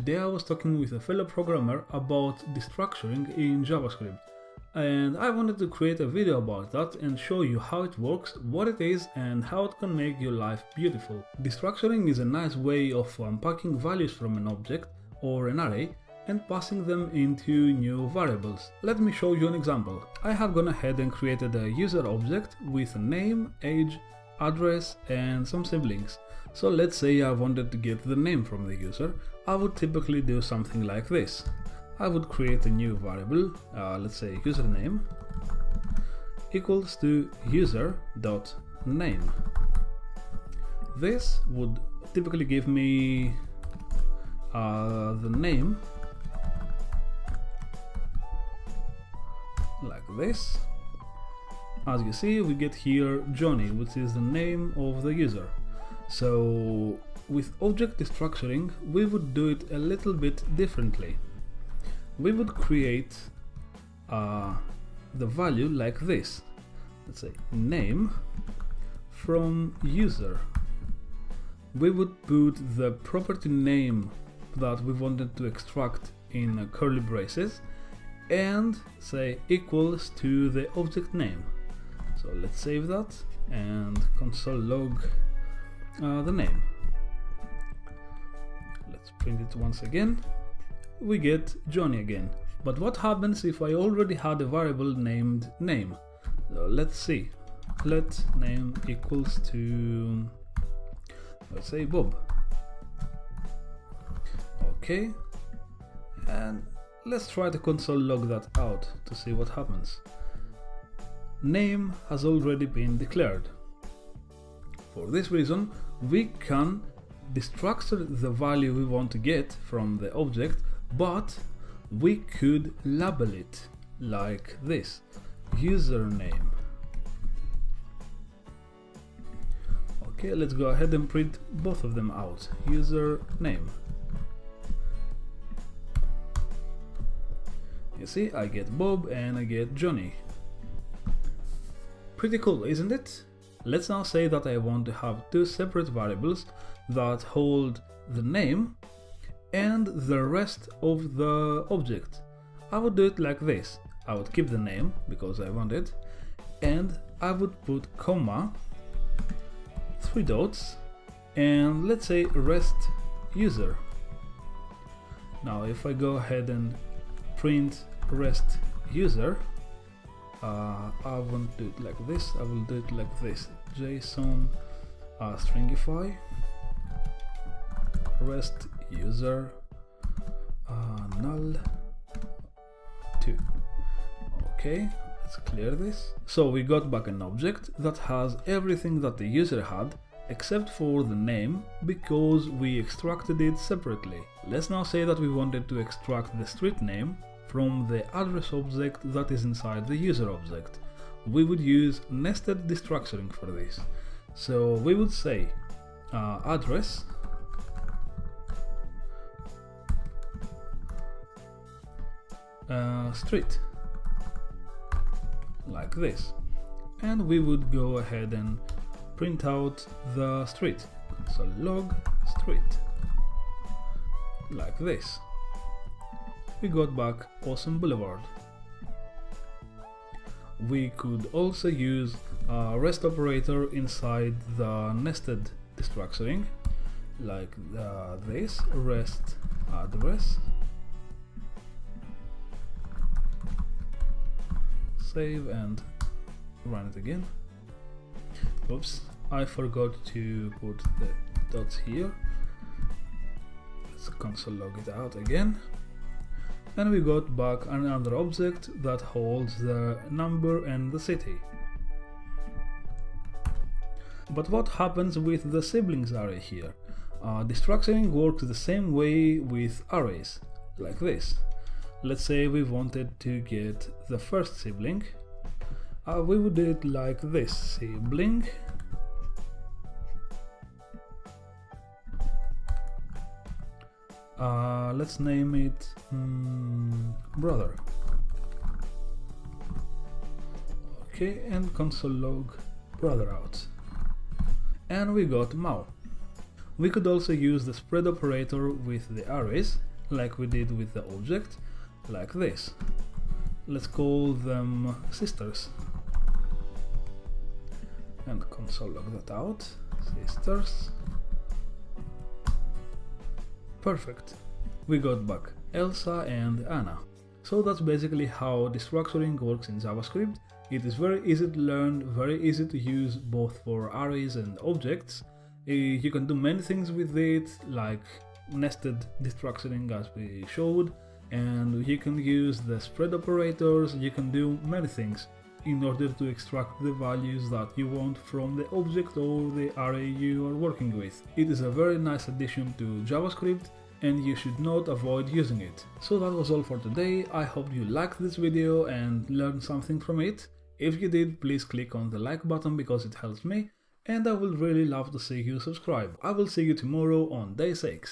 today I was talking with a fellow programmer about destructuring in JavaScript, and I wanted to create a video about that and show you how it works, what it is, and how it can make your life beautiful. Destructuring is a nice way of unpacking values from an object or an array and passing them into new variables. Let me show you an example. I have gone ahead and created a user object with a name, age, address, and some siblings. So let's say I wanted to get the name from the user. I would typically do something like this. I would create a new variable, let's say username equals to user.name. This would typically give me the name like this. As you see, we get here Johnny, which is the name of the user. So with object destructuring, we would do it a little bit differently. We would create the value like this. Let's say name from user. We would put the property name that we wanted to extract in curly braces and say equals to the object name. So let's save that and console log the name. Let's print it once again. We get Johnny again. But what happens if I already had a variable named name? So let's see. Let name equals to, let's say, Bob. Okay, and let's try to console log that out to see what happens. Name has already been declared. For this reason, we can destructure the value we want to get from the object, but we could label it like this: username. Okay, let's go ahead and print both of them out. Username. You see, I get Bob and I get Johnny. Pretty cool, isn't it? Let's now say that I want to have two separate variables that hold the name and the rest of the object. I would do it like this. I would keep the name because I want it, and I would put comma, 3 dots, and let's say rest user. Now if I go ahead and print rest user, I won't do it like this, I will do it like this: JSON stringify rest user null 2. Okay, let's clear this. So we got back an object that has everything that the user had except for the name, because we extracted it separately. Let's now say that we wanted to extract the street name from the address object that is inside the user object. We would use nested destructuring for this. So we would say address street, like this, and we would go ahead and print out the street. So log street, like this. We got back Awesome Boulevard. We could also use a REST operator inside the nested destructuring, like this: REST address. Save and run it again. Oops, I forgot to put the dots here. Let's console log it out again. And we got back another object that holds the number and the city. But what happens with the siblings array here? Destructuring works the same way with arrays, like this. Let's say we wanted to get the first sibling. We would do it like this: sibling let's name it brother. Okay, and console log brother out. And we got Mao. We could also use the spread operator with the arrays like we did with the object, like this. Let's call them sisters. And console log that out. Sisters. Perfect. We got back Elsa and Anna. So that's basically how destructuring works in JavaScript. It is very easy to learn, very easy to use both for arrays and objects. You can do many things with it, like nested destructuring as we showed, and you can use the spread operators. You can do many things in order to extract the values that you want from the object or the array you are working with. It is a very nice addition to JavaScript and you should not avoid using it. So that was all for today. I hope you liked this video and learned something from it. If you did, please click on the like button because it helps me, and I will really love to see you subscribe. I will see you tomorrow on day 6.